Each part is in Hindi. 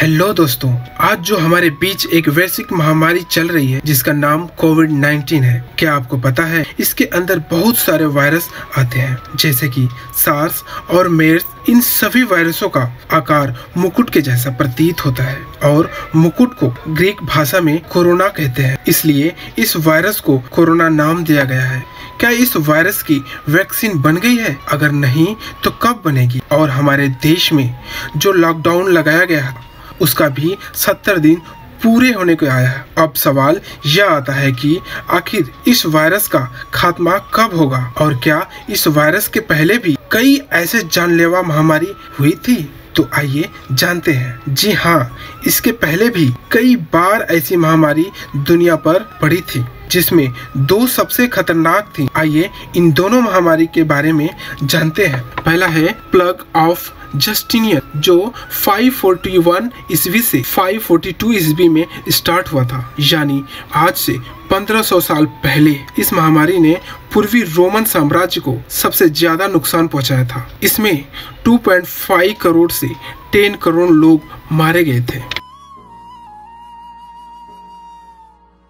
हेलो दोस्तों, आज जो हमारे बीच एक वैश्विक महामारी चल रही है जिसका नाम कोविड-19 है। क्या आपको पता है इसके अंदर बहुत सारे वायरस आते हैं जैसे कि सार्स और मेर्स। इन सभी वायरसों का आकार मुकुट के जैसा प्रतीत होता है और मुकुट को ग्रीक भाषा में कोरोना कहते हैं, इसलिए इस वायरस को कोरोना नाम दिया गया है। क्या इस वायरस की वैक्सीन बन गई है? अगर नहीं तो कब बनेगी? और हमारे देश में जो लॉकडाउन लगाया गया है उसका भी 70 दिन पूरे होने को आया है। अब सवाल यह आता है कि आखिर इस वायरस का खात्मा कब होगा और क्या इस वायरस के पहले भी कई ऐसे जानलेवा महामारी हुई थी? तो आइए जानते हैं। जी हाँ, इसके पहले भी कई बार ऐसी महामारी दुनिया पर पड़ी थी जिसमें दो सबसे खतरनाक थी। आइए इन दोनों महामारी के बारे में जानते हैं। पहला है प्लेग ऑफ जस्टिनियन जो 541 ईस्वी से 542 ईस्वी में स्टार्ट हुआ था, यानी आज से 1500 साल पहले। इस महामारी ने पूर्वी रोमन साम्राज्य को सबसे ज्यादा नुकसान पहुंचाया था। इसमें 2.5 करोड़ से 10 करोड़ लोग मारे गए थे।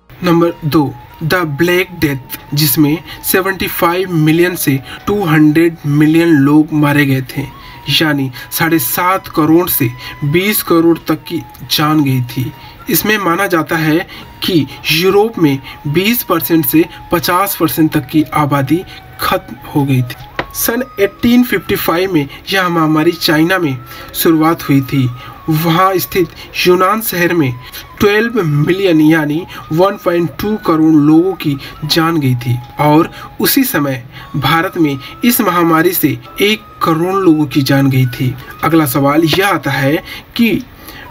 नंबर 2, द ब्लैक डेथ, जिसमें 75 मिलियन से 200 मिलियन लोग मारे गए थे, यानी 7.5 करोड़ से 20 करोड़ तक की जान गई थी। इसमें माना जाता है कि यूरोप में 20% से 50% तक की आबादी खत्म हो गई थी। सन 1855 में यह महामारी चाइना में शुरुआत हुई थी। वहाँ स्थित यूनान शहर में 12 मिलियन यानी 1.2 करोड़ लोगों की जान गई थी और उसी समय भारत में इस महामारी से 1 करोड़ लोगों की जान गई थी। अगला सवाल यह आता है कि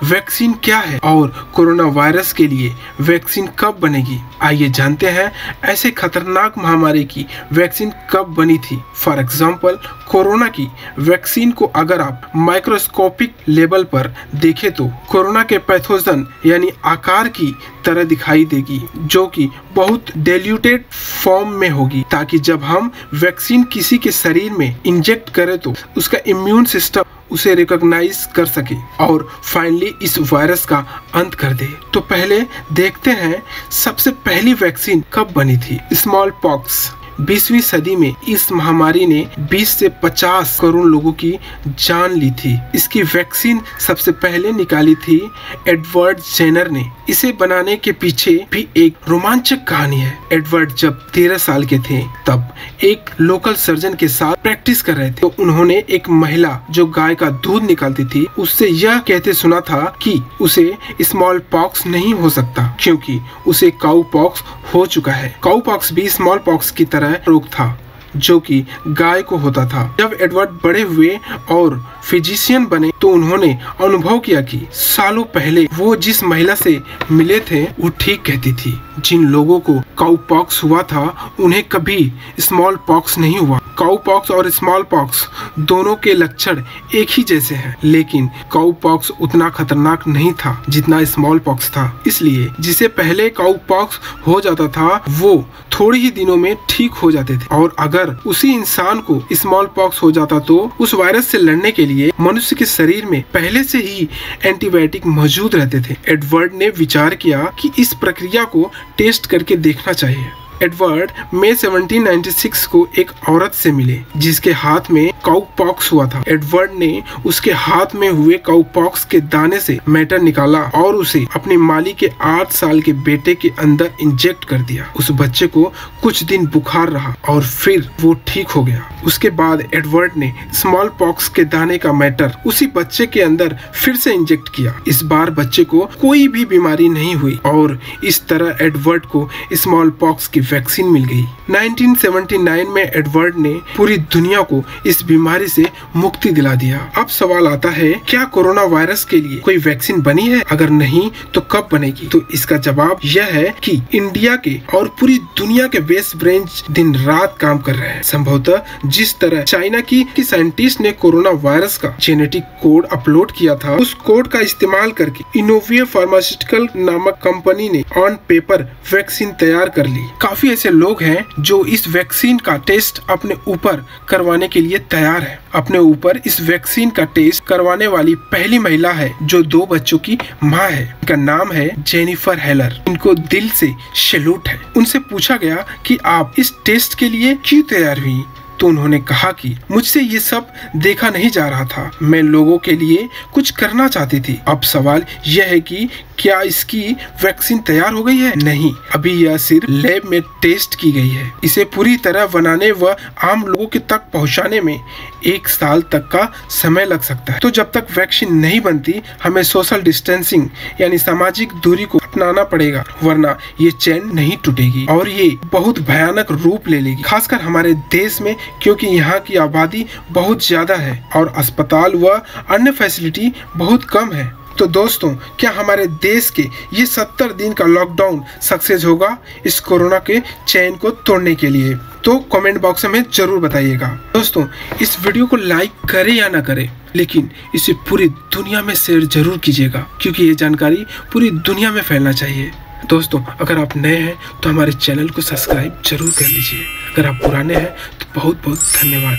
वैक्सीन क्या है और कोरोना वायरस के लिए वैक्सीन कब बनेगी? आइए जानते हैं ऐसे खतरनाक महामारी की वैक्सीन कब बनी थी। फॉर एग्जाम्पल, कोरोना की वैक्सीन को अगर आप माइक्रोस्कोपिक लेवल पर देखें तो कोरोना के पैथोजन यानी आकार की तरह दिखाई देगी, जो कि बहुत डाइल्यूटेड फॉर्म में होगी, ताकि जब हम वैक्सीन किसी के शरीर में इंजेक्ट करें तो उसका इम्यून सिस्टम उसे रिकॉग्नाइज कर सके और फाइनली इस वायरस का अंत कर दे। तो पहले देखते हैं सबसे पहली वैक्सीन कब बनी थी। स्मॉल पॉक्स 20वीं सदी में इस महामारी ने 20 से 50 करोड़ लोगों की जान ली थी। इसकी वैक्सीन सबसे पहले निकाली थी एडवर्ड जेनर ने। इसे बनाने के पीछे भी एक रोमांचक कहानी है। एडवर्ड जब 13 साल के थे तब एक लोकल सर्जन के साथ प्रैक्टिस कर रहे थे, तो उन्होंने एक महिला जो गाय का दूध निकालती थी उससे यह कहते सुना था कि उसे स्मॉल पॉक्स नहीं हो सकता क्योंकि उसे काऊ पॉक्स हो चुका है। काऊ पॉक्स भी स्मॉल पॉक्स की तरह रोग था जो कि गाय को होता था। जब एडवर्ड बड़े हुए और फिजिशियन बने तो उन्होंने अनुभव किया कि सालों पहले वो जिस महिला से मिले थे वो ठीक कहती थी। जिन लोगों को काऊ पॉक्स हुआ था उन्हें कभी स्मॉल पॉक्स नहीं हुआ। काऊ पॉक्स और स्मॉल पॉक्स दोनों के लक्षण एक ही जैसे हैं, लेकिन काऊ पॉक्स उतना खतरनाक नहीं था जितना स्मॉल पॉक्स था। इसलिए जिसे पहले काऊ पॉक्स हो जाता था वो थोड़े ही दिनों में ठीक हो जाते थे, और अगर उसी इंसान को स्मॉल पॉक्स हो जाता तो उस वायरस से लड़ने के लिए मनुष्य के शरीर में पहले से ही एंटीबायोटिक मौजूद रहते थे। एडवर्ड ने विचार किया कि इस प्रक्रिया को टेस्ट करके देखना चाहिए। एडवर्ड मई 1796 को एक औरत से मिले जिसके हाथ में काऊ पॉक्स हुआ था। एडवर्ड ने उसके हाथ में हुए काऊ पॉक्स के दाने से मैटर निकाला और उसे अपने माली के 8 साल के बेटे के अंदर इंजेक्ट कर दिया। उस बच्चे को कुछ दिन बुखार रहा और फिर वो ठीक हो गया। उसके बाद एडवर्ड ने स्मॉल पॉक्स के दाने का मैटर उसी बच्चे के अंदर फिर से इंजेक्ट किया। इस बार बच्चे को कोई भी बीमारी नहीं हुई और इस तरह एडवर्ड को स्मॉल पॉक्स की वैक्सीन मिल गई। 1979 में एडवर्ड ने पूरी दुनिया को इस बीमारी से मुक्ति दिला दिया। अब सवाल आता है, क्या कोरोना वायरस के लिए कोई वैक्सीन बनी है? अगर नहीं तो कब बनेगी? तो इसका जवाब यह है कि इंडिया के और पूरी दुनिया के वेस्ट ब्रेंच दिन रात काम कर रहे हैं। संभवतः जिस तरह चाइना की साइंटिस्ट ने कोरोना वायरस का जेनेटिक कोड अपलोड किया था, उस कोड का इस्तेमाल करके इनोविया फार्मास्यूटिकल नामक कंपनी ने ऑन पेपर वैक्सीन तैयार कर ली। काफी ऐसे लोग हैं जो इस वैक्सीन का टेस्ट अपने ऊपर करवाने के लिए तैयार तैयार है। अपने ऊपर इस वैक्सीन का टेस्ट करवाने वाली पहली महिला है जो 2 बच्चों की मां है। इनका नाम है जेनिफर हेलर। इनको दिल से सैल्यूट है। उनसे पूछा गया कि आप इस टेस्ट के लिए क्यों तैयार हुई, तो उन्होंने कहा कि मुझसे ये सब देखा नहीं जा रहा था, मैं लोगों के लिए कुछ करना चाहती थी। अब सवाल यह है कि क्या इसकी वैक्सीन तैयार हो गई है? नहीं, अभी यह सिर्फ लैब में टेस्ट की गई है। इसे पूरी तरह बनाने व आम लोगों के तक पहुंचाने में 1 साल तक का समय लग सकता है। तो जब तक वैक्सीन नहीं बनती, हमें सोशल डिस्टेंसिंग यानी सामाजिक दूरी को अपनाना पड़ेगा, वरना ये चैन नहीं टूटेगी और ये बहुत भयानक रूप ले लेगी, खासकर हमारे देश में, क्योंकि यहाँ की आबादी बहुत ज्यादा है और अस्पताल व अन्य फैसिलिटी बहुत कम है। तो दोस्तों, क्या हमारे देश के ये 70 दिन का लॉकडाउन सक्सेस होगा इस कोरोना के चैन को तोड़ने के लिए? तो कमेंट बॉक्स में जरूर बताइएगा। दोस्तों, इस वीडियो को लाइक करें या ना करें, लेकिन इसे पूरी दुनिया में शेयर जरूर कीजिएगा, क्योंकि ये जानकारी पूरी दुनिया में फैलना चाहिए। दोस्तों, अगर आप नए हैं तो हमारे चैनल को सब्सक्राइब जरूर कर लीजिए। अगर आप पुराने हैं तो बहुत बहुत धन्यवाद।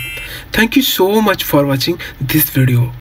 Thank you so much for watching this video.